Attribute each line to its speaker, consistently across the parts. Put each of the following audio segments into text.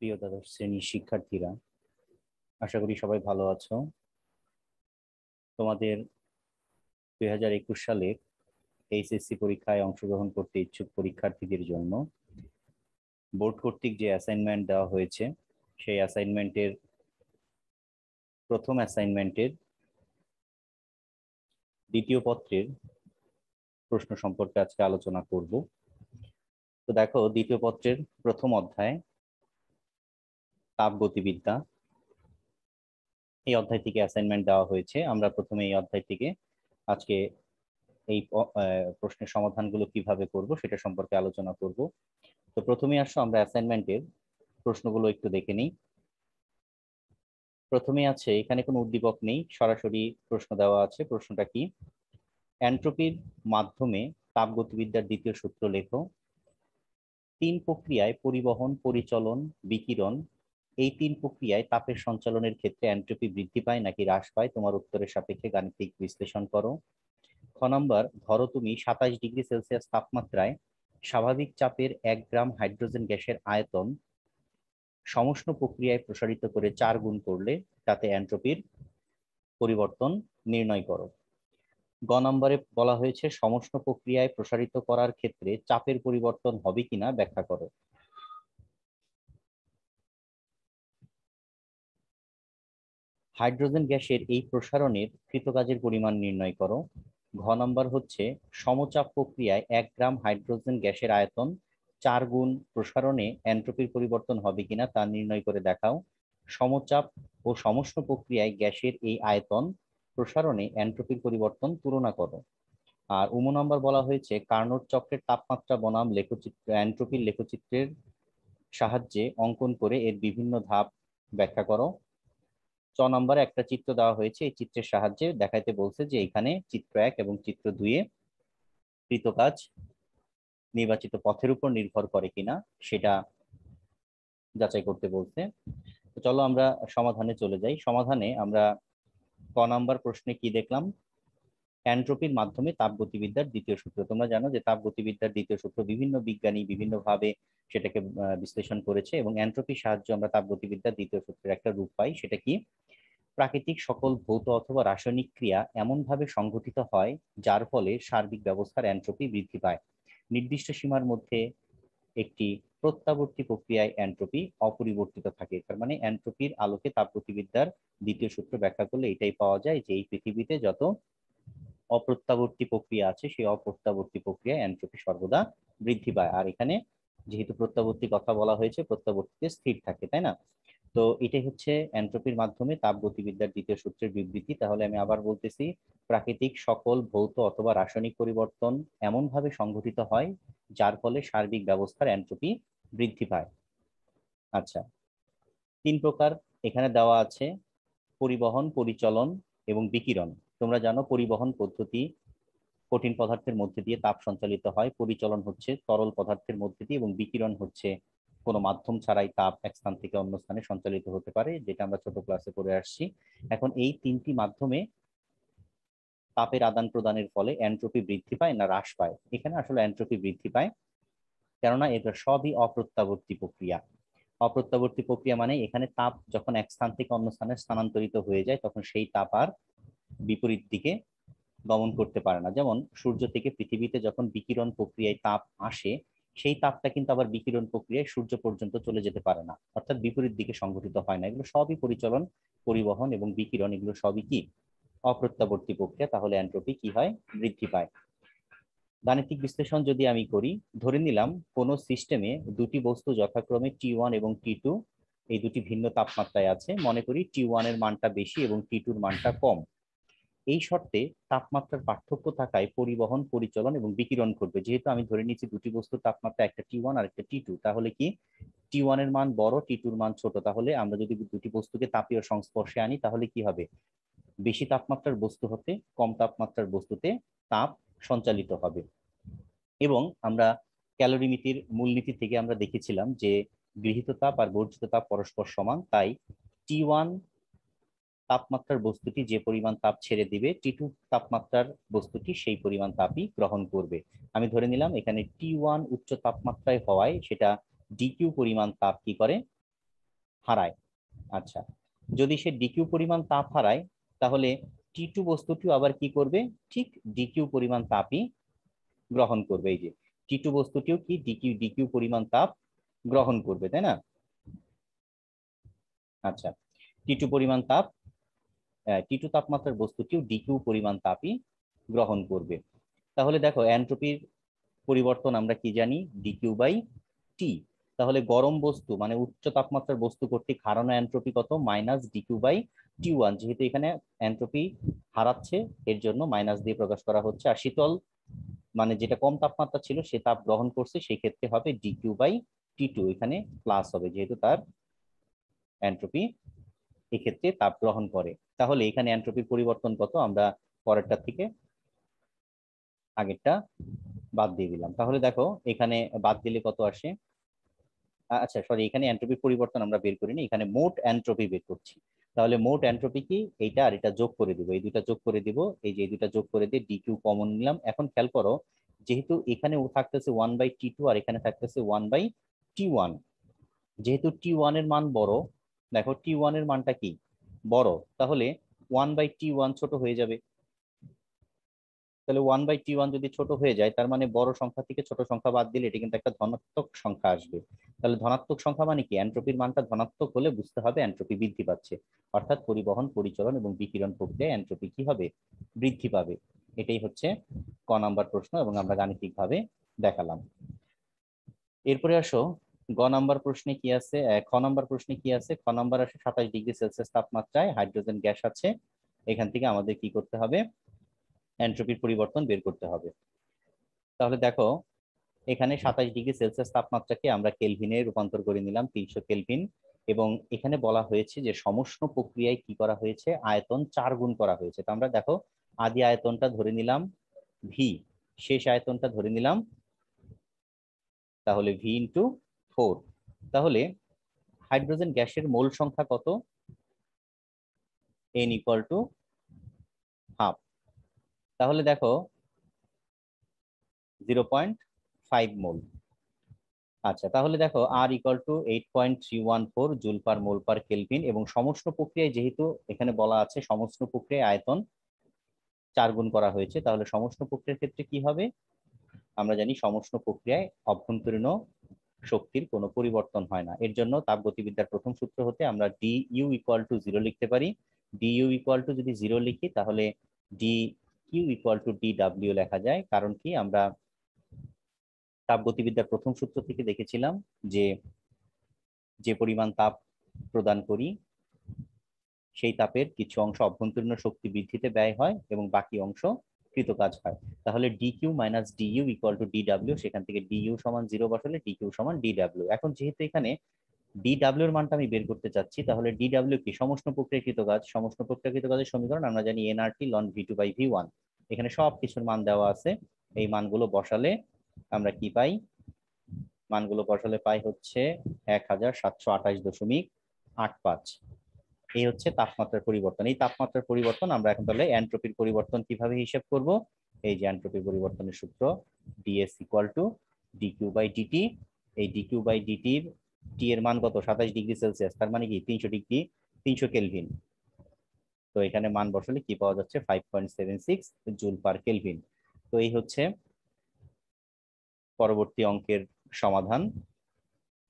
Speaker 1: প্রিয় দ্বাদশ শ্রেণীর শিক্ষার্থীরা, আশা করি সবাই ভালো আছো। তোমাদের 2021 সালের এইচএসসি পরীক্ষায় অংশগ্রহণ করতে ইচ্ছুক পরীক্ষার্থীদের জন্য বোর্ড কর্তৃক যে অ্যাসাইনমেন্ট দেওয়া হয়েছে, সেই অ্যাসাইনমেন্টের প্রথম অ্যাসাইনমেন্টের দ্বিতীয় পত্রের প্রশ্ন সম্পর্কে আজকে আলোচনা করব। তো দেখো, দ্বিতীয় পত্রের প্রথম অধ্যায় তাপগতিবিদ্যা, এই অধ্যায় থেকে অ্যাসাইনমেন্ট দেওয়া হয়েছে। আমরা প্রথমে এই অধ্যায় থেকে আজকে এই প্রশ্নের সমাধানগুলো কিভাবে করব সেটা সম্পর্কে আলোচনা করব। তো প্রথমে আসো আমরা অ্যাসাইনমেন্টের প্রশ্নগুলো একটু দেখে নিই। প্রথমে আছে, এখানে কোনো উদ্দীপক নেই, সরাসরি প্রশ্ন দেওয়া আছে। প্রশ্নটা কি? এন্ট্রপির মাধ্যমে তাপগতিবিদ্যার দ্বিতীয় সূত্র লেখো। 3 প্রক্রিয়ায় পরিবহন, পরিচলন, বিকিরণ, এই 3 প্রক্রিয়ায় তাপের সঞ্চালনের ক্ষেত্রে এন্ট্রপি বৃদ্ধি পায় নাকি হ্রাস পায়? তোমার উত্তরের সাপেক্ষে গাণিতিক বিশ্লেষণ করো। খ নম্বর, ধরো তুমি 27 ডিগ্রি সেলসিয়াস তাপমাত্রায় স্বাভাবিক চাপের 1 গ্রাম হাইড্রোজেন গ্যাসের আয়তন সমষ্ণ প্রক্রিয়ায় প্রসারিত করে 4 গুণ করলে তাতে এন্ট্রপির পরিবর্তন নির্ণয় করো। গ নম্বরে বলা হয়েছে সমষ্ণ প্রক্রিয়ায় প্রসারিত করার ক্ষেত্রে চাপের পরিবর্তন হবে কিনা ব্যাখ্যা করো। হাইড্রোজেন গ্যাসের এই প্রসারণের কৃতকাজের পরিমাণ নির্ণয় করো। ঘ নম্বর হচ্ছে সমচাপ প্রক্রিয়ায় 1 গ্রাম হাইড্রোজেন গ্যাসের আয়তন 4 গুণ প্রসারণে এন্ট্রপির পরিবর্তন হবে কিনা তা নির্ণয় করে দেখাও। সমচাপ ও সমষ্ণ প্রক্রিয়ায় গ্যাসের এই আয়তন প্রসারণে এন্ট্রপির পরিবর্তন তুলনা করো। আর নম্বর বলা হয়েছে কার্নোট চক্রের তাপমাত্রা বনাম লেখচিত্র এন্ট্রপির লেখচিত্রের সাহায্যে অঙ্কন করে এর বিভিন্ন ধাপ ব্যাখ্যা করো। চ নম্বরে একটা চিত্র দেওয়া হয়েছে, এই চিত্রের সাহায্যে দেখাইতে বলছে যে এখানে চিত্র 1 এবং চিত্র 2 কৃতকাজ নির্বাচিত পথের উপর নির্ভর করে কিনা সেটা যাচাই করতে বলছে। তো চলো আমরা সমাধানে চলে যাই। সমাধানে আমরা ক নাম্বার প্রশ্নে কি দেখলাম? এন্ট্রপির মাধ্যমে তাপগতিবিদ্যার দ্বিতীয় সূত্র। তোমরা জানো যে তাপগতিবিদ্যার দ্বিতীয় সূত্র বিভিন্ন বিজ্ঞানী বিভিন্নভাবে সেটাকে বিশ্লেষণ করেছে, এবং এন্ট্রপির সাহায্যে আমরা তাপগতিবিদ্যার দ্বিতীয় সূত্রের একটা রূপ পাই। সেটা কি? প্রাকৃতিক সকল ভৌত অথবা রাসায়নিক ক্রিয়া এমনভাবে সংঘটিত হয় যার ফলে সার্বিক ব্যবস্থার এন্ট্রপি বৃদ্ধি পায়। নির্দিষ্ট সীমার মধ্যে একটি প্রত্যাবর্তী প্রক্রিয়ায় এন্ট্রপি অপরিবর্তিত থাকে। তার মানে এন্ট্রপির আলোকে তাপগতিবিদ্যার দ্বিতীয় সূত্র ব্যাখ্যা করলে এটাই পাওয়া যায় যে এই পৃথিবীতে যত অপ্রত্যাবর্তী প্রক্রিয়া আছে সেই অপ্রত্যাবর্তী প্রক্রিয়ায় এন্ট্রপি সর্বদা বৃদ্ধি পায়। আর এখানে যেহেতু প্রত্যাবর্তী কথা বলা হয়েছে, প্রত্যাবর্তীতে স্থির থাকে, তাই না? তো এটাই হচ্ছে এন্ট্রপির মাধ্যমে তাপগতিবিদ্যার দ্বিতীয় সূত্রের বিবৃতি। তাহলে আমি আবার বলতেছি, প্রাকৃতিক সকল ভৌত অথবা রাসায়নিক পরিবর্তন এমনভাবে সংঘটিত হয় যার ফলে সার্বিক ব্যবস্থার এন্ট্রপি বৃদ্ধি পায়। আচ্ছা, 3 প্রকার এখানে দেওয়া আছে: পরিবহন, পরিচলন এবং বিকিরণ। তোমরা জানো পরিবহন পদ্ধতি কঠিন পদার্থের মধ্যে দিয়ে তাপ সঞ্চালিত হয়, পরিচলন হচ্ছে তরল পদার্থের মধ্যে দিয়ে, এবং বিকিরণ হচ্ছে কোনো মাধ্যম ছাড়াই তাপ এক স্থান থেকে অন্য স্থানে সঞ্চালিত হতে পারে, যেটা আমরা ছোট ক্লাসে পড়ে আসছি। এখন এই 3টি মাধ্যমে তাপের আদান প্রদানের ফলে এন্ট্রপি বৃদ্ধি পায় না হ্রাস পায়? এখানে আসলে এন্ট্রপি বৃদ্ধি পায়, কেননা এটা সবই অপ্রত্যাবর্তী প্রক্রিয়া। অপ্রত্যাবর্তী প্রক্রিয়া মানে এখানে তাপ যখন এক স্থান থেকে অন্য স্থানে স্থানান্তরিত হয়ে যায় তখন সেই তাপ আর বিপরীত দিকে গমন করতে পারে না। যেমন সূর্য থেকে পৃথিবীতে যখন বিকিরণ প্রক্রিয়ায় তাপ আসে, সেই তাপটা কিন্তু আবার বিকিরণ প্রক্রিয়ায় সূর্য পর্যন্ত চলে যেতে পারে না, অর্থাৎ বিপরীত দিকে সংঘটিত হয় না। এগুলো সবই পরিচলন, পরিবহন এবং বিকিরণ, এগুলো সবই কি? অপ্রত্যাবর্তী প্রক্রিয়া। তাহলে এন্ট্রপি কি হয়? বৃদ্ধি পায়। গাণিতিক বিশ্লেষণ যদি আমি করি, ধরে নিলাম কোনো সিস্টেমে দুটি বস্তু যথাক্রমে T1 এবং T2 এই দুটি ভিন্ন তাপমাত্রায় আছে। মনে করি T1 এর মানটা বেশি এবং T2 এর মানটা কম। এই শর্তে তাপমাত্রার পার্থক্য থাকায় পরিবহন, পরিচলন এবং বিকিরণ ঘটবে। যেহেতু আমি ধরে নিচ্ছি দুটি বস্তুর তাপমাত্রা একটা T1 আর একটা T2, তাহলে কি T1 এর মান বড়, T2 এর মান ছোট। তাহলে আমরা যদি দুটি বস্তুকে তাপীয় সংস্পর্শে আনি তাহলে কি হবে? বেশি তাপমাত্রার বস্তু হতে কম তাপমাত্রার বস্তুতে তাপ সঞ্চালিত হবে। এবং আমরা ক্যালোরিমিতির মূলনীতি থেকে আমরা দেখেছিলাম যে গৃহীত তাপ আর বর্জিত তাপ পরস্পর সমান, তাই T1 তাপমাত্রার বস্তুটি যে পরিমাণ তাপ ছেড়ে দিবে, T2 তাপমাত্রার বস্তুটি সেই পরিমাণ তাপই গ্রহণ করবে। আমি ধরে নিলাম এখানে T1 উচ্চ তাপমাত্রায় হওয়ায় সেটা DQ পরিমাণ তাপ কি করে? হারায়। আচ্ছা, যদি সে ডিকিউ পরিমাণ তাপ হারায় তাহলে T2 বস্তুটিও আবার কি করবে, ঠিক ডিকিউ পরিমাণ তাপই গ্রহণ করবে। এই যে T2 বস্তুটিও কি ডিকিউ ডিকিউ পরিমাণ তাপ গ্রহণ করবে, তাই না? আচ্ছা, T2 পরিমাণ তাপ, T2 তাপমাত্রার বস্তুটিও ডিকিউ পরিমাণ তাপই গ্রহণ করবে। তাহলে দেখো এন্ট্রপির পরিবর্তন আমরা কি জানি, ডিকিউ বাই টি। তাহলে গরম বস্তু মানে উচ্চ তাপমাত্রার বস্তু কর্তৃক হারানো এন্ট্রপি কত, মাইনাস ডিকিউ বাই T1। যেহেতু এখানে এন্ট্রপি হারাচ্ছে এর জন্য মাইনাস দিয়ে প্রকাশ করা হচ্ছে। আর শীতল মানে যেটা কম তাপমাত্রা ছিল সে তাপ গ্রহণ করছে, সেই ক্ষেত্রে হবে ডিকিউ বাই T2, এখানে প্লাস হবে যেহেতু তার এন্ট্রপি এক্ষেত্রে তাপ গ্রহণ করে। তাহলে এখানে এন্ট্রপির পরিবর্তন কত, আমরা পরেরটা থেকে আগেরটা বাদ দিয়ে দিলাম। তাহলে দেখো এখানে বাদ দিলে কত আসে, আচ্ছা সরি, এখানে এন্ট্রপির পরিবর্তন আমরা বের করিনি, এখানে মোট এন্ট্রপি বের করছি। তাহলে মোট এন্ট্রপি কি, এইটা আর এটা যোগ করে দিব, এই দুইটা যোগ করে দিব, এই যে এই দুইটা যোগ করে দিয়ে ডিকিউ কমন নিলাম। এখন খেয়াল করো, যেহেতু এখানে থাকতেছে 1/T2 আর এখানে থাকতেছে 1/T1, যেহেতু T1 এর মান বড়, দেখো T1 এর মানটা কি বড়, তাহলে 1/T1 ছোট হয়ে যাবে। তাহলে 1/T1 যদি ছোট হয়ে যায় তার মানে বড় সংখ্যা থেকে ছোট সংখ্যা বাদ দিলে এটা কিন্তু একটা ধনাত্মক সংখ্যা আসবে। তাহলে ধনাত্মক সংখ্যা মানে কি, এন্ট্রপির মানটা ধনাত্মক হলে বুঝতে হবে এন্ট্রপি বৃদ্ধি পাচ্ছে, অর্থাৎ পরিবহন, পরিচলন এবং বিকিরণ প্রক্রিয়ায় এন্ট্রপি কি হবে, বৃদ্ধি পাবে। এটাই হচ্ছে ক নাম্বার প্রশ্ন এবং আমরা গাণিতিক ভাবে দেখালাম। এরপরে আসো গ নাম্বার প্রশ্নে কি আছে, খ নাম্বার প্রশ্নে কি আছে। খ নাম্বার আসে 27°C তাপমাত্রায় হাইড্রোজেন গ্যাস আছে, এখান থেকে আমাদের কি করতে হবে, এন্ট্রপির পরিবর্তন বের করতে হবে। তাহলে দেখো এখানে 27°C তাপমাত্রাকে আমরা কেলভিনে রূপান্তর করে নিলাম, 300 কেলভিন। এবং এখানে বলা হয়েছে যে সমুষ্ণ প্রক্রিয়ায় কি করা হয়েছে, আয়তন 4 গুণ করা হয়েছে। তো আমরা দেখো আদি আয়তনটা ধরে নিলাম ভি, শেষ আয়তনটা ধরে নিলাম তাহলে V × 4। তাহলে হাইড্রোজেন গ্যাসের মোল সংখ্যা কত, N = ½ তাহলে দেখো 0.5 মোল। আচ্ছা তাহলে দেখো R = 8.314 জুল পার মোল পার কেলভিন। এবং সমুষ্ণ প্রক্রিয়ায় যেহেতু এখানে বলা আছে সমুষ্ণ প্রক্রিয়ায় আয়তন 4 গুণ করা হয়েছে, তাহলে সমুষ্ণ প্রক্রিয়ার ক্ষেত্রে কি হবে, আমরা জানি সমুষ্ণ প্রক্রিয়ায় অভ্যন্তরীণ শক্তির কোনো পরিবর্তন হয় না। এর জন্য তাপগতিবিদ্যার প্রথম সূত্র হতে আমরা DU = 0 লিখতে পারি। DU = যদি 0 লিখি তাহলে DQ = DW লেখা যায়। কারণ কি, আমরা তাপগতিবিদ্যার প্রথম সূত্র থেকে দেখেছিলাম যে যে পরিমাণ তাপ প্রদান করি সেই তাপের কিছু অংশ অভ্যন্তরীণ শক্তি বৃদ্ধিতে ব্যয় হয় এবং বাকি অংশ কৃতকাজ হয়। তাহলে DQ - DU = DW, সেখান থেকে DU = 0 বসালে DQ = DW। এখন যেহেতু এখানে DW এর মানটা আমি বের করতে চাচ্ছি, তাহলে DW কি, সমুষ্ণ প্রক্রিয়াকৃত কাজ। সমুষ্ণ প্রক্রিয়াকৃত কাজের সমীকরণ আমরা জানি nRT ln V2/V1। এখানে সব কিছুর মান দেওয়া আছে, এই মানগুলো বসালে আমরা কি পাই, মানগুলো বসালে পাই হচ্ছে 1728.85। এই হচ্ছে তাপমাত্রার পরিবর্তন। এই তাপমাত্রার পরিবর্তন আমরা এখন তাহলে এন্ট্রপির পরিবর্তন কিভাবে হিসাব করব, এই যে এন্ট্রপির পরিবর্তনের সূত্র DS = dQ/dt। এই dQ/dt এর টি এর মান কত, 27°C, তার মানে কি 300 কেলভিন। তো এখানে মান বসালে কি পাওয়া যাচ্ছে, 5.76 জুল পার কেলভিন। তো এই হচ্ছে পরবর্তী অঙ্কের সমাধান।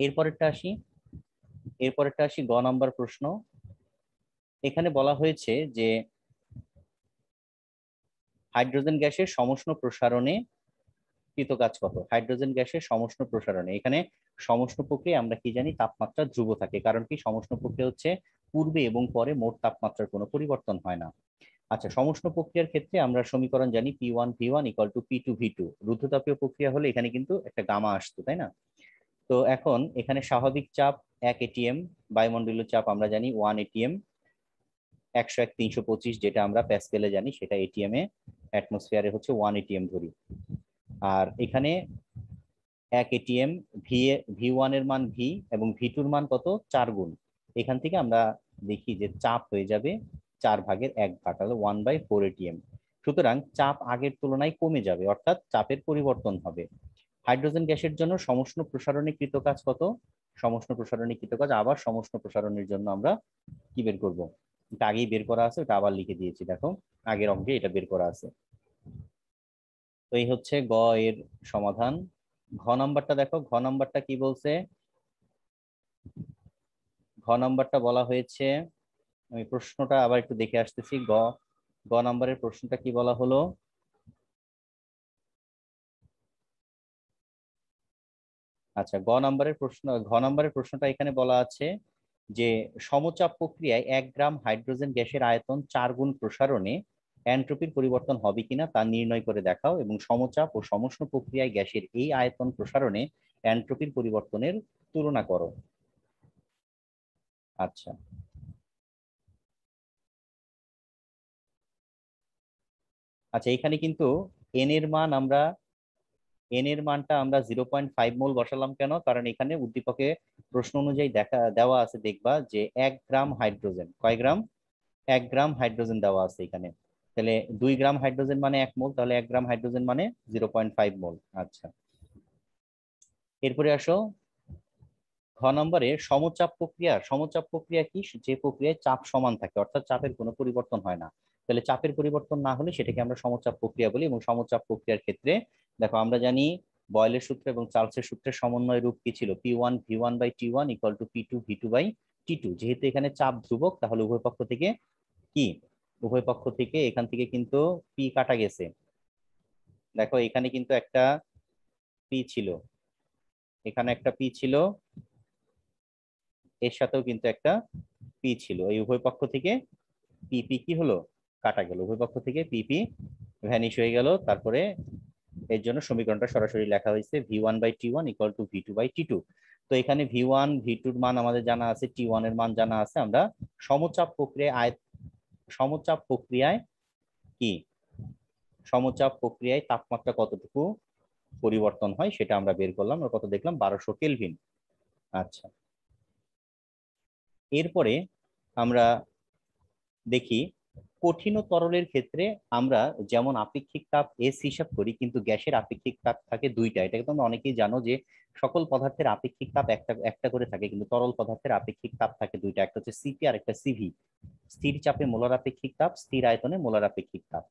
Speaker 1: এরপরেরটা আসি গ নাম্বার প্রশ্ন। এখানে বলা হয়েছে যে হাইড্রোজেন গ্যাসের সমুষ্ণ প্রসারণে কৃতকাজ কত। হাইড্রোজেন গ্যাসের সমুষ্ণ প্রসারণে, এখানে সমুষ্ণ প্রক্রিয়া আমরা কি জানি, তাপমাত্রা ধ্রুব থাকে। কারণ কি, সমুষ্ণ প্রক্রিয়া হচ্ছে পূর্বে এবং পরে মোট তাপমাত্রার কোনো পরিবর্তন হয় না। আচ্ছা, সমুষ্ণ প্রক্রিয়ার ক্ষেত্রে আমরা সমীকরণ জানি P1V1 = P2V2। রুদ্ধতাপীয় প্রক্রিয়া হলে এখানে কিন্তু একটা গামা আসতো, তাই না? তো এখন এখানে স্বাভাবিক চাপ 1 atm, বায়ুমণ্ডলীয় চাপ আমরা জানি 1 atm, 101/325 যেটা আমরা প্যাসকেলে জানি সেটা atm এ, অ্যাটমসফিয়ারে হচ্ছে 1 atm ধরি। আর এখানে 1 atm V1 এর মান V এবং V2 এর মান কত, 4 গুণ। এখান থেকে আমরা দেখি যে চাপ হয়ে যাবে 4/1, তাহলে 1/4 atm। সুতরাং চাপ আগের তুলনায় কমে যাবে, অর্থাৎ চাপের পরিবর্তন হবে। হাইড্রোজেন গ্যাসের জন্য সমুষ্ণ প্রসারণে কৃত কাজ কত, সমষ্ণ প্রসারণী কৃতকাজ আবার সমষ্ণ প্রসারণের জন্য আমরা কি বের করব? এটা আগেই বের করা আছে, ওটা আবার লিখে দিয়েছি, দেখো আগের অঙ্কে এটা বের করা আছে। তো এই হচ্ছে গ এর সমাধান। ঘ নাম্বারটা দেখো, ঘ নাম্বারটা কি বলছে? ঘ নাম্বারটা বলা হয়েছে, আমি প্রশ্নটা আবার একটু দেখে আসতেছি। গ গ নাম্বারের প্রশ্নটা কি বলা হলো? আচ্ছা, ঘ নাম্বারের প্রশ্নটা এখানে বলা আছে যে সমচাপ প্রক্রিয়ায় 1 গ্রাম হাইড্রোজেন গ্যাসের আয়তন 4 গুণ প্রসারণে এন্ট্রপির পরিবর্তন হবে কিনা তা নির্ণয় করে দেখাও, এবং সমচাপ ও সমষ্ণ প্রক্রিয়ায় গ্যাসের এই আয়তন প্রসারণে এন্ট্রপির পরিবর্তনের তুলনা করো। আচ্ছা, আচ্ছা, এখানে কিন্তু এন এর মান আমরা এন এর মানটা আমরা 0.5 মোল বসালাম কেন? কারণ এখানে উদ্দীপকে প্রশ্ন অনুযায়ী দেওয়া আছে, দেখবা যে 1 গ্রাম হাইড্রোজেন, কয় গ্রাম? 1 গ্রাম হাইড্রোজেন দেওয়া আছে এখানে। তাহলে 2 গ্রাম হাইড্রোজেন মানে 1 মোল, তাহলে 1 গ্রাম হাইড্রোজেন মানে 0.5 মোল। আচ্ছা, এরপরে আসো ঘ নম্বরে সমচাপ প্রক্রিয়া কি? যে প্রক্রিয়ায় চাপ সমান থাকে, অর্থাৎ চাপের কোনো পরিবর্তন হয় না। তাহলে চাপের পরিবর্তন না হলে সেটাকে আমরা সমচাপ প্রক্রিয়া বলি। এবং সমচাপ প্রক্রিয়ার ক্ষেত্রে দেখো, আমরা জানি বয়েলের সূত্র এবং চার্লসের সূত্রের সমন্বয় রূপ কি ছিল? P1 V1/T1 = P2 V2/T2। যেহেতু এখানে চাপ ধ্রুবক, তাহলে উভয় পক্ষ থেকে কি, উভয় পক্ষ থেকে এখান থেকে কিন্তু পি কাটা গেছে। দেখো এখানে কিন্তু একটা পি ছিল, এখানে একটা পি ছিল, এর সাথেও কিন্তু একটা পি ছিল। এই উভয় পক্ষ থেকে পিপি কি হলো? কাটা গেল। উভয় পক্ষ থেকে পিপি ভ্যানিশ হয়ে গেল। তারপরে এর জন্য সমীকরণটা সরাসরি লেখা হয়েছে V1/T1 = V2/T2। তো এখানে V1 V2 এর মান আমাদের জানা আছে, T1 এর মান জানা আছে। আমরা সমচাপ প্রক্রিয়ায় সমচাপ প্রক্রিয়ায় কি, সমচাপ প্রক্রিয়ায় তাপমাত্রা কতটুকু পরিবর্তন হয় সেটা আমরা বের করলাম। আর কত দেখলাম? 1200 কেলভিন। আচ্ছা, এরপরে আমরা দেখি কঠিন ও তরলের ক্ষেত্রে আমরা যেমন আপেক্ষিক তাপ এস হিসাব করি, কিন্তু গ্যাসের আপেক্ষিক তাপ থাকে দুইটা। এটাকে তোমরা অনেকেই জানো যে সকল পদার্থের আপেক্ষিক তাপ একটা একটা করে থাকে, কিন্তু তরল পদার্থের আপেক্ষিক তাপ থাকে দুইটা, একটা হচ্ছে সিপি আর একটা সিভি। স্থির চাপে মোলার আপেক্ষিক তাপ, স্থির আয়তনে মোলার আপেক্ষিক তাপ।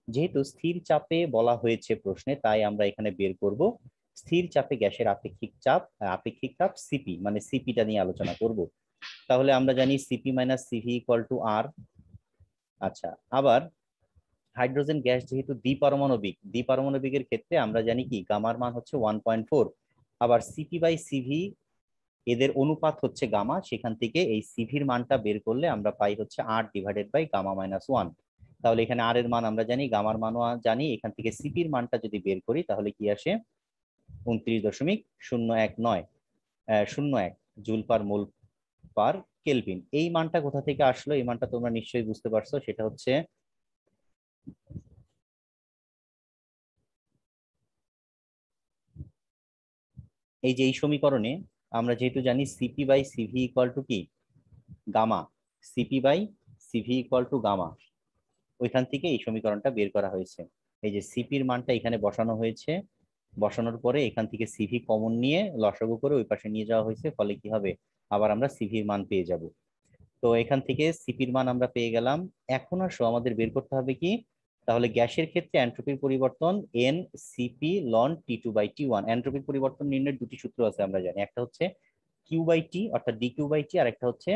Speaker 1: যেহেতু স্থির চাপে বলা হয়েছে প্রশ্নে, তাই আমরা এখানে বের করব স্থির চাপে গ্যাসের আপেক্ষিক চাপ, আপেক্ষিক তাপ সিপি, মানে সিপিটা নিয়ে আলোচনা করব। তাহলে আমরা জানি CP - CV = R। আচ্ছা, আবার হাইড্রোজেন গ্যাস যেহেতু দ্বিপারমাণবিকের ক্ষেত্রে আমরা জানি কি, গামার মান হচ্ছে 1.4। আবার CP/CV এদের অনুপাত হচ্ছে গামা, সেখান থেকে এই সিভির মানটা বের করলে আমরা পাই হচ্ছে R/গামা-1। তাহলে এখানে আর এর মান আমরা জানি, গামার মানও জানি, এখান থেকে সিপির মানটা যদি বের করি তাহলে কি আসে? 29.019 জুল পার মোল পার কেলভিন। এই মানটা কোথা থেকে আসলো? এই মানটা তোমরা নিশ্চয়ই বুঝতে পারছো, সেটা হচ্ছে এই যে এই সমীকরণে আমরা যেহেতু জানি CP/CV = কি, গামা। CP/CV = gamma. ওইখান থেকে এই সমীকরণটা বের করা হয়েছে। এই যে সিপির মানটা এখানে বসানো হয়েছে, বসানোর পরে এখান থেকে সিভি কমন নিয়ে লসাগু করে ওই পাশে নিয়ে যাওয়া হয়েছে, ফলে কি হবে? আবার আমরা সিভির মান পেয়ে যাব। তো এখান থেকে সিপির মান আমরা পেয়ে গেলাম। এখন আসো আমাদের বের করতে হবে কি, তাহলে গ্যাসের ক্ষেত্রে এন্ট্রপির পরিবর্তন NCP ln T2/T1। এন্ট্রপির পরিবর্তন নির্ণয়ের দুটি সূত্র আছে আমরা জানি, একটা হচ্ছে Q/T অর্থাৎ DQ/T, আর একটা হচ্ছে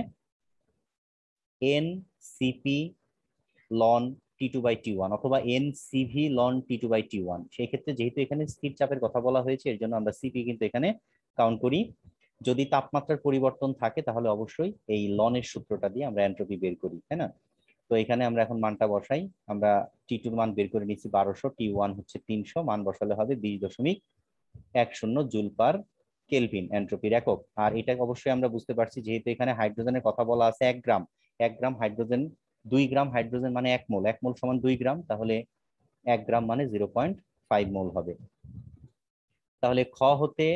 Speaker 1: NCP ln T2/T1 অথবা NCV ln T2/T1। সেই ক্ষেত্রে যেহেতু এখানে স্থির চাপের কথা বলা হয়েছে, এর জন্য আমরা সিপি কিন্তু এখানে কাউন্ট করি। যদি তাপমাত্রার পরিবর্তন থাকে তাহলে অবশ্যই এই লনের সূত্রটা দিয়ে আমরা এন্ট্রপি বের করি, তাই না? তো এখানে আমরা এখন মানটা বসাই। আমরা T2 মান বের করে নিচ্ছি 1200, T1 হচ্ছে 300, মান বসালে হবে 20.10 জুল পার কেলভিন এন্ট্রপির একক। আর এটা অবশ্যই আমরা বুঝতে পারছি, যেহেতু এখানে হাইড্রোজেনের কথা বলা আছে 1 গ্রাম, 1 গ্রাম হাইড্রোজেন, 2 গ্রাম হাইড্রোজেন মানে 1 মোল, 1 মোল সমান 2 গ্রাম, তাহলে 1 গ্রাম মানে 0.5 মোল হবে। তাহলে খ হতে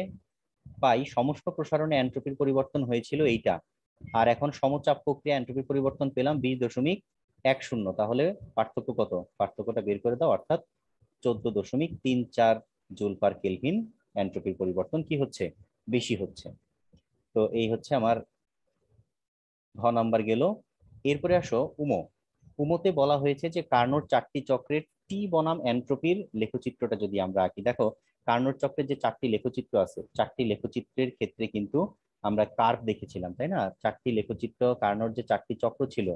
Speaker 1: পাই সমষ্ণ প্রসারণে এন্ট্রপির পরিবর্তন হয়েছিল এইটা, আর এখন সমচাপ প্রক্রিয়া এন্ট্রপির পরিবর্তন পেলাম 20.10। তাহলে পার্থক্য কত? পার্থক্যটা বের করে দাও, অর্থাৎ 14.34 জুল পার কেলভিন এন্ট্রপির পরিবর্তন কি হচ্ছে? বেশি হচ্ছে। তো এই হচ্ছে আমার ঘ নাম্বার গেল। এরপরে আসো উমো। উমোতে বলা হয়েছে যে কার্নোর চারটি চক্রের টি বনাম এন্ট্রপির লেখচিত্রটা যদি আমরা আঁকি, দেখো কার্নোর চক্রের যে চারটি লেখচিত্র আছে, চারটি লেখচিত্রের ক্ষেত্রে কিন্তু আমরা কার্ভ দেখেছিলাম, তাই না? চারটি লেখচিত্র, কার্নোর যে চারটি চক্র ছিল,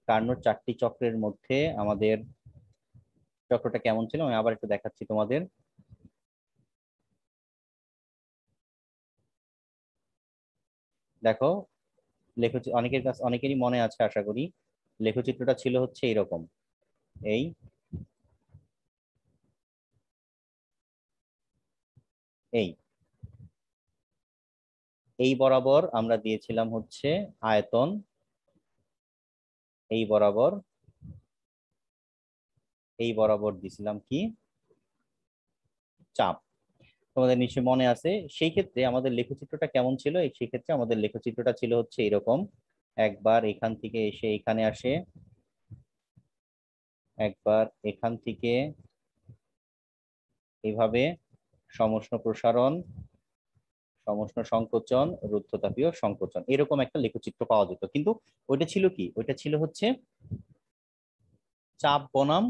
Speaker 1: কার্নোর চারটি চক্রের মধ্যে আমাদের চক্রটা কেমন ছিল আমি আবার একটু দেখাচ্ছি তোমাদের। দেখো অনেকের কাছে, অনেকেরই মনে আছে আশা করি, লেখচিত্রটা ছিল হচ্ছে এইরকম। এই এই এই বরাবর আমরা দিয়েছিলাম হচ্ছে আয়তন, এই বরাবর, এই বরাবর দিছিলাম কি চাপ। তোমাদের নিশ্চয়ই মনে আছে। সেই ক্ষেত্রে আমাদের লেখচিত্রটা কেমন ছিল, সেই ক্ষেত্রে আমাদের লেখচিত্রটা ছিল হচ্ছে এরকম। একবার এখান থেকে এসে এখানে আসে, একবার এখান থেকে এইভাবে সমষ্ণ প্রসারণ, সমষ্ণ সংকোচন, রুদ্ধতাপীয় সংকোচন, এরকম একটা লেখচিত্র পাওয়া যেত। কিন্তু ওইটা ছিল কি, ওইটা ছিল হচ্ছে চাপ বনাম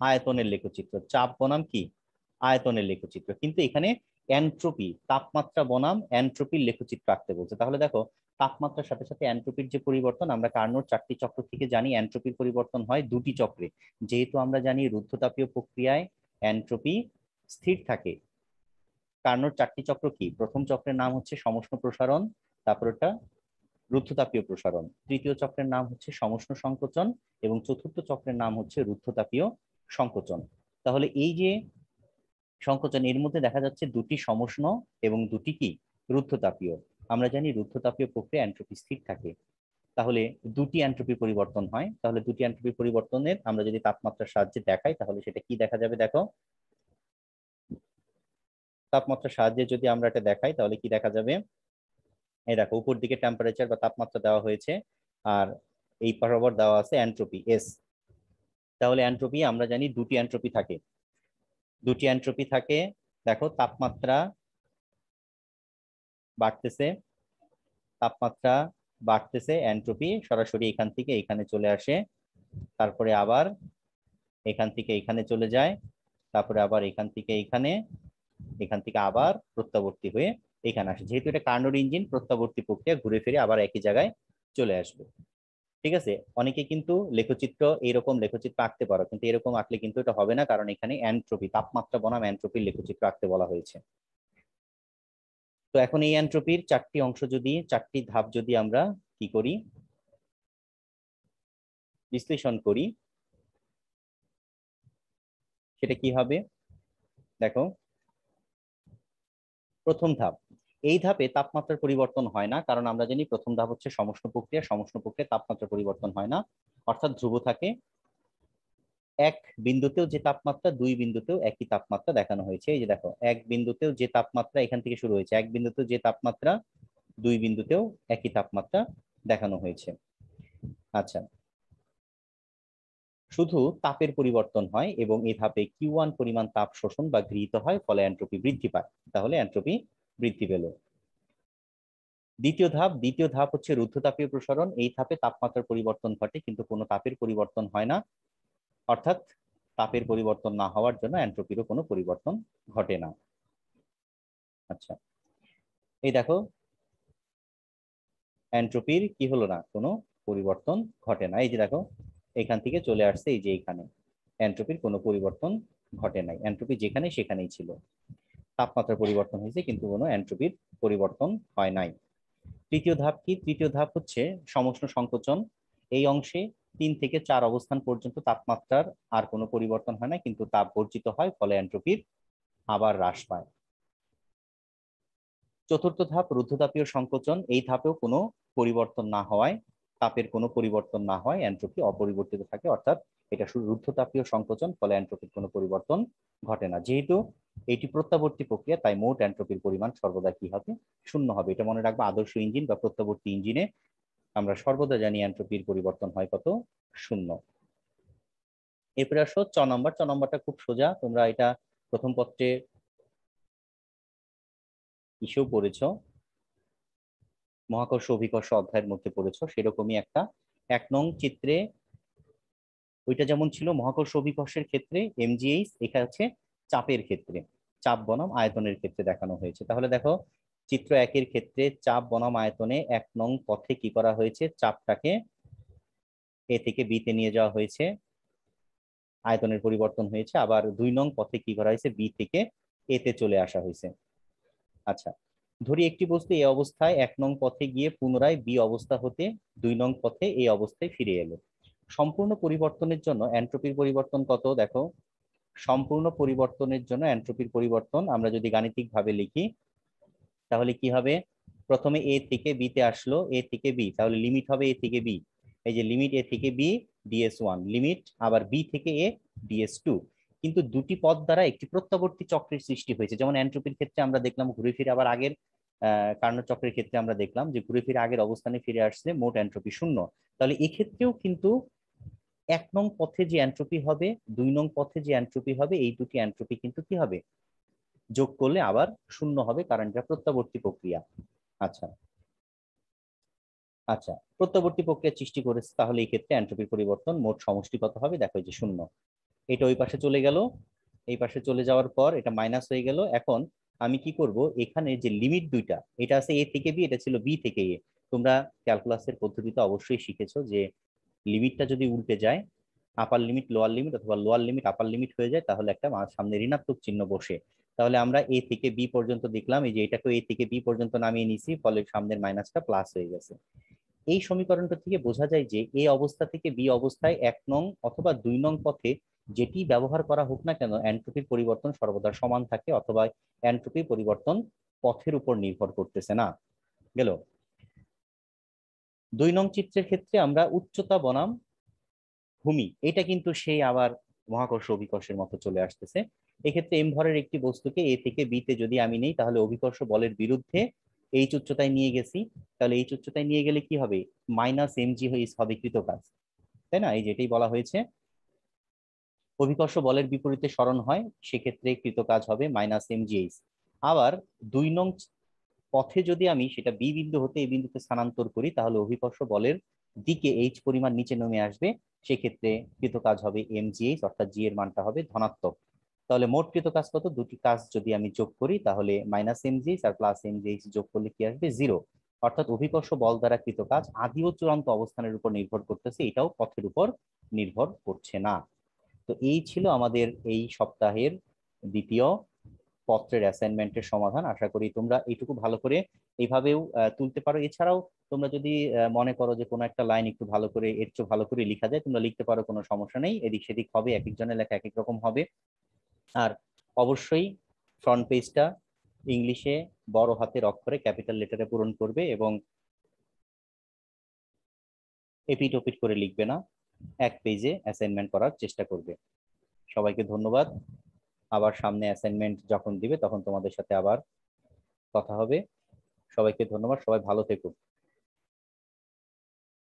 Speaker 1: আয়তনের লেখচিত্র, চাপ বনাম কি আয়তনের লেখচিত্র। কিন্তু এখানে এন্ট্রপি, তাপমাত্রা বনাম এন্ট্রপির লেখচিত্র আঁকতে বলছে। তাহলে দেখো তাপমাত্রার সাথে সাথে এন্ট্রপির যে পরিবর্তন, আমরা কার্নোর চারটি চক্র থেকে জানি এন্ট্রপির পরিবর্তন হয় দুটি চক্রে। যেহেতু আমরা জানি রুদ্ধতাপীয় প্রক্রিয়ায় এন্ট্রপি স্থির থাকে। কার্নোর চারটি চক্র কি, প্রথম চক্রের নাম হচ্ছে সমষ্ণ প্রসারণ, তারপর ওটা রুদ্ধতাপীয় প্রসারণ, তৃতীয় চক্রের নাম হচ্ছে সমষ্ণ সংকোচন, এবং চতুর্থ চক্রের নাম হচ্ছে রুদ্ধতাপীয় সংকোচন। তাহলে এই যে সংকোচন, এর মধ্যে দেখা যাচ্ছে দুটি সমষ্ণ এবং দুটি কি রুদ্ধতাপীয়। আমরা জানি রুদ্ধতাপীয় প্রক্রিয়া এন্ট্রপি স্থির থাকে। তাহলে দুটি এন্ট্রপি পরিবর্তন হয়। তাহলে দুটি এন্ট্রপি পরিবর্তনের আমরা যদি তাপমাত্রার সাহায্যে দেখাই, তাহলে সেটা কি দেখা যাবে দেখো। তাপমাত্রার সাহায্যে যদি আমরা এটা দেখাই তাহলে কি দেখা যাবে, এই দেখো উপর দিকে টেম্পারেচার বা তাপমাত্রা দেওয়া হয়েছে, আর এই বরাবর দেওয়া আছে এন্ট্রপি এস। তাহলে এন্ট্রপি আমরা জানি দুটি এন্ট্রপি থাকে, দুটি এন্ট্রপি থাকে। দেখো তাপমাত্রা বাড়তেছে, তাপমাত্রা বাড়তেছে, এন্ট্রপি সরাসরি এখান থেকে এখানে চলে আসে, তারপরে আবার এখান থেকে এখানে চলে যায়, তারপরে আবার এখান থেকে এখানে, এখান থেকে আবার প্রত্যাবর্তী হয়ে এখানে আসে। যেহেতু এটা কার্নোর ইঞ্জিন, প্রত্যাবর্তী প্রক্রিয়া ঘুরে ফিরে আবার একই জায়গায় চলে আসবে। ঠিক আছে, অনেকে কিন্তু লেখচিত্র, এইরকম লেখচিত্র আঁকতে পারো, কিন্তু এরকম আঁকলে কিন্তু এটা হবে না, কারণ এখানে এন্ট্রপি, তাপমাত্রা বনাম এন্ট্রপির লেখচিত্র আঁকতে বলা হয়েছে। তো এখন এই এন্ট্রপির চারটি অংশ যদি, চারটি ধাপ যদি আমরা কি করি, বিশ্লেষণ করি, সেটা কি হবে দেখো। প্রথম ধাপ, এই ধাপে তাপমাত্রার পরিবর্তন হয় না, কারণ আমরা জানি প্রথম ধাপ হচ্ছে সমষ্ণ প্রক্রিয়া, সমষ্ণ প্রক্রিয়া তাপমাত্রা পরিবর্তন হয় না, অর্থাৎ ধ্রুব থাকে। এক বিন্দুতেও যে তাপমাত্রা, দুই বিন্দুতেও একই তাপমাত্রা দেখানো হয়েছে। এই যে দেখো, এক বিন্দুতেও যে তাপমাত্রা এখান থেকে শুরু হয়েছে, এক বিন্দুতেও যে তাপমাত্রা, দুই বিন্দুতেও একই তাপমাত্রা দেখানো হয়েছে। আচ্ছা, শুধু তাপের পরিবর্তন হয় এবং এই ধাপে Q1 পরিমাণ তাপ শোষণ বা গৃহীত হয়, ফলে এন্ট্রপি বৃদ্ধি পায়। তাহলে এন্ট্রপি বৃদ্ধি পেল। দ্বিতীয় ধাপ হচ্ছে রুদ্ধতাপীয় প্রসারণ। এই ধাপে তাপমাত্রার পরিবর্তন ঘটে কিন্তু কোনো তাপের পরিবর্তন হয় না, অর্থাৎ তাপের পরিবর্তন না হওয়ার জন্য এন্ট্রপিরও কোনো পরিবর্তন ঘটে না। আচ্ছা, এই দেখো এন্ট্রপির কি হলো না, কোনো পরিবর্তন ঘটে না। এই যে দেখো এখান থেকে চলে আসছে এই যে এখানে, এন্ট্রপির কোনো পরিবর্তন ঘটে নাই, এন্ট্রপি যেখানে সেখানেই ছিল। তাপমাত্রার পরিবর্তন হয়েছে কিন্তু কোনো এন্ট্রপির পরিবর্তন হয় নাই। তৃতীয় ধাপ কি, তৃতীয় ধাপ হচ্ছে সমষ্ণ সংকোচন। এই অংশে 3 থেকে 4 অবস্থান পর্যন্ত তাপমাত্রার আর কোনো পরিবর্তন হয় না, কিন্তু তাপ বর্জিত হয়, ফলে এন্ট্রপির আবার হ্রাস পায়। চতুর্থ ধাপ রুদ্ধতাপীয় সংকোচন। এই ধাপেও কোনো পরিবর্তন না হওয়ায়, তাপের কোনো পরিবর্তন না হয়, এন্ট্রপি অপরিবর্তিত থাকে, অর্থাৎ এটা শুধু রুদ্ধতাপীয় সংকোচন, ফলে এন্ট্রপির কোনো পরিবর্তন ঘটে না। যেহেতু এটি প্রত্যাবর্তী প্রক্রিয়া, তাই মোট এন্ট্রপির পরিমাণ সর্বদা কি হবে, শূন্য হবে। এটা মনে রাখবো, আদর্শ ইঞ্জিন বা প্রত্যাবর্তী ইঞ্জিনে আমরা সর্বদা জানি এন্ট্রপির পরিবর্তন হয় কত, শূন্য। এরপরে আসো চ নম্বর। চ নম্বরটা খুব সোজা, তোমরা এটা প্রথম পত্রে ইস্যু পড়েছো। মহাকর্ষ অভিকর্ষ অধ্যায়ের মধ্যে পড়েছো, সেরকমই একটা 1 নং চিত্রে ওইটা যেমন ছিল মহাকর্ষ অভিকর্ষের ক্ষেত্রে এমজিএইচ, এখানে হচ্ছে চাপের ক্ষেত্রে, চাপ বনাম আয়তনের ক্ষেত্রে দেখানো হয়েছে। তাহলে দেখো চিত্র 1-এর ক্ষেত্রে চাপ বনাম আয়তনে 1 নং পথে কি করা হয়েছে, চাপটাকে এ থেকে বি তে নিয়ে যাওয়া হয়েছে, আয়তনের পরিবর্তন হয়েছে। আবার 2 নং পথে কি করা হয়েছে, বি থেকে এ তে চলে আসা হয়েছে। আচ্ছা, ধরি একটি বস্তু এই অবস্থায় 1 নং পথে গিয়ে পুনরায় বি অবস্থা হতে 2 নং পথে এই অবস্থায় ফিরে এলো। সম্পূর্ণ পরিবর্তনের জন্য এন্ট্রপির পরিবর্তন কত দেখো, সম্পূর্ণ পরিবর্তনের জন্য এন্ট্রপির পরিবর্তন আমরা যদি গাণিতিক ভাবে লিখি তাহলে কি হবে, প্রথমে এ থেকে বি তে আসলো, এ থেকে বি, তাহলে লিমিট হবে এ থেকে বি, এই যে লিমিট এ থেকে বি ds1, লিমিট আবার বি থেকে এ ds2। কিন্তু দুটি পদ দ্বারা একটি প্রত্যাবর্তী চক্রের সৃষ্টি হয়েছে। যেমন এন্ট্রপির ক্ষেত্রে আমরা দেখলাম ঘুরে ফিরে আবার আগের কার্নোট চক্রের ক্ষেত্রে আমরা দেখলাম যে ঘুরে ফিরে আগের অবস্থানে ফিরে আসছে, মোট এন্ট্রপি 0। তাহলে এক্ষেত্রেও কিন্তু 1 নং পথে যে এন্ট্রপি হবে, 2 নং পথে যে এন্ট্রপি হবে, এই দুটি এন্ট্রপি কিন্তু কি হবে, যোগ করলে আবার 0 হবে, কারণ এটা প্রত্যাবর্তী প্রক্রিয়া। আচ্ছা আচ্ছা, প্রত্যাবর্তী প্রক্রিয়া সৃষ্টি করেছে, তাহলে এই ক্ষেত্রে এন্ট্রপির পরিবর্তন মোট সমষ্টি কত হবে, দেখো এই যে 0। এটা ওই পাশে চলে গেল, এই পাশে চলে যাওয়ার পর এটা মাইনাস হয়ে গেল। এখন আমি কি করব, এখানে যে লিমিট দুইটা, এটা আছে এ থেকে বি, এটা ছিল বি থেকে এ। তোমরা ক্যালকুলাসের পদ্ধতিতে অবশ্যই শিখেছো যে লিমিটটা যদি উল্টে যায়, আপার লিমিট লোয়ার লিমিট অথবা লোয়ার লিমিট আপার লিমিট হয়ে যায়, তাহলে একটা সামনে ঋণাত্মক চিহ্ন বসে। তাহলে আমরা এ থেকে বি পর্যন্ত দেখলাম, এই যে এটাকে এ থেকে বি পর্যন্ত নামিয়ে নিছি, ফলে সামনের মাইনাসটা প্লাস হয়ে গেছে। এই সমীকরণটা থেকে বোঝা যায় যে এ অবস্থা থেকে বি অবস্থায় 1 নং অথবা 2 নং পথে যেটি ব্যবহার করা হোক না কেন, এন্ট্রপির পরিবর্তন সর্বদা সমান থাকে, অথবা এন্ট্রপির পরিবর্তন পথের উপর নির্ভর করতেছে না। গেল। 2 নং চিত্রের ক্ষেত্রে আমরা উচ্চতা বনাম ভূমি, এটা কিন্তু সেই আবার মহাকর্ষ অভিকর্ষের মতো চলে আসতেছে। এক্ষেত্রে এম ভরের একটি বস্তুকে এ থেকে বি তে যদি আমি নেই, তাহলে অভিকর্ষ বলের বিরুদ্ধে এইচ উচ্চতায় নিয়ে গেছি, তাহলে এইচ উচ্চতায় নিয়ে গেলে কি হবে, মাইনাস এমজি হবে কৃতকাজ, তাই না? এই যেটাই বলা হয়েছে, অভিকর্ষ বলের বিপরীতে সরণ হয়, সেক্ষেত্রে কৃতকাজ হবে মাইনাস এমজিএইচ। আবার 2 নং পথে যদি আমি সেটা বি বিন্দু হতে এই বিন্দুতে স্থানান্তর করি, তাহলে অভিকর্ষ বলের দিকে এইচ পরিমাণ নিচে নেমে আসবে, সেক্ষেত্রে কৃতকাজ হবে এমজিএইচ, অর্থাৎ জি এর মানটা হবে ধনাত্মক। তাহলে মোট কৃতকাজ কত, দুটি কাজ যদি আমি যোগ করি তাহলে মাইনাস এমজিএইচ আর প্লাস এমজিএইচ যোগ করলে কি আসবে, 0। অর্থাৎ অভিকর্ষ বল দ্বারা কৃতকাজ আদি ও চূড়ান্ত অবস্থানের উপর নির্ভর করতেছে, এটাও পথের উপর নির্ভর করছে না। তো এই ছিল আমাদের এই সপ্তাহের দ্বিতীয় পত্রের অ্যাসাইনমেন্টের সমাধান। আশা করি তোমরা এইটুকু ভালো করে এইভাবেও তুলতে পারো। এছাড়াও তোমরা যদি মনে করো যে কোনো একটা লাইন একটু ভালো করে, এর চেয়ে ভালো করে লেখা যায়, তোমরা লিখতে পারো, কোনো সমস্যা নেই। এদিক সেদিক হবে, এক একজনের লেখা এক এক রকম হবে। আর অবশ্যই ফ্রন্ট পেজটা ইংলিশে বড় হাতের অক্ষরে ক্যাপিটাল লেটারে পূরণ করবে এবং এপিট ওপিট করে লিখবে না, এক পেজে অ্যাসাইনমেন্ট করার চেষ্টা করবে। সবাইকে ধন্যবাদ। আবার সামনে অ্যাসাইনমেন্ট যখন দিবে তখন তোমাদের সাথে আবার কথা হবে। সবাইকে ধন্যবাদ, সবাই ভালো থেকো।